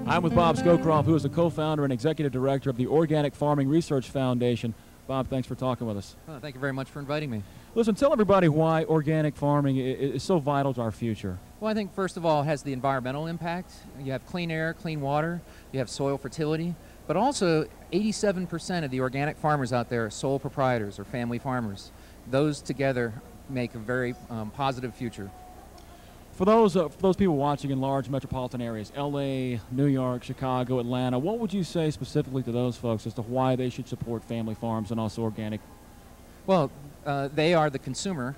I'm with Bob Scowcroft, who is the co-founder and executive director of the Organic Farming Research Foundation. Bob, thanks for talking with us. Oh, thank you very much for inviting me. Listen, tell everybody why organic farming is so vital to our future. Well, I think first of all it has the environmental impact. You have clean air, clean water, you have soil fertility, but also 87% of the organic farmers out there are sole proprietors or family farmers. Those together make a very positive future. For those people watching in large metropolitan areas, LA, New York, Chicago, Atlanta, what would you say specifically to those folks as to why they should support family farms and also organic? Well, they are the consumer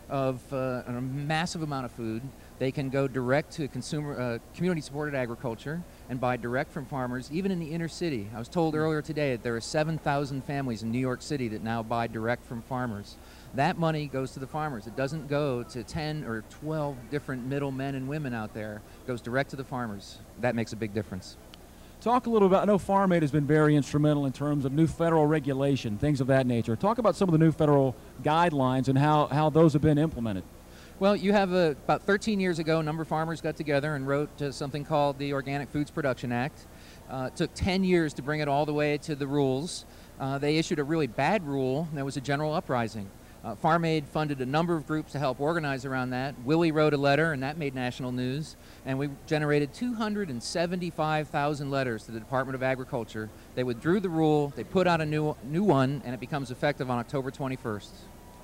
of a massive amount of food. They can go direct to consumer, community-supported agriculture and buy direct from farmers, even in the inner city. I was told earlier today that there are 7,000 families in New York City that now buy direct from farmers. That money goes to the farmers. It doesn't go to 10 or 12 different middlemen and women out there. It goes direct to the farmers. That makes a big difference. Talk a little about, I know Farm Aid has been very instrumental in terms of new federal regulation, things of that nature. Talk about some of the new federal guidelines and how those have been implemented. Well, you have about 13 years ago, a number of farmers got together and wrote something called the Organic Foods Production Act. It took 10 years to bring it all the way to the rules. They issued a really bad rule, and there was a general uprising. Farm Aid funded a number of groups to help organize around that. Willie wrote a letter, and that made national news. And we generated 275,000 letters to the Department of Agriculture. They withdrew the rule, they put out a new one, and it becomes effective on October 21st.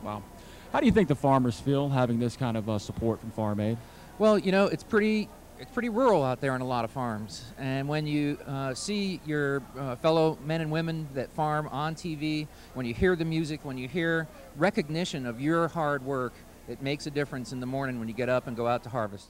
Wow. How do you think the farmers feel having this kind of support from Farm Aid? Well, you know, it's pretty rural out there on a lot of farms. And when you see your fellow men and women that farm on TV, when you hear the music, when you hear recognition of your hard work, it makes a difference in the morning when you get up and go out to harvest.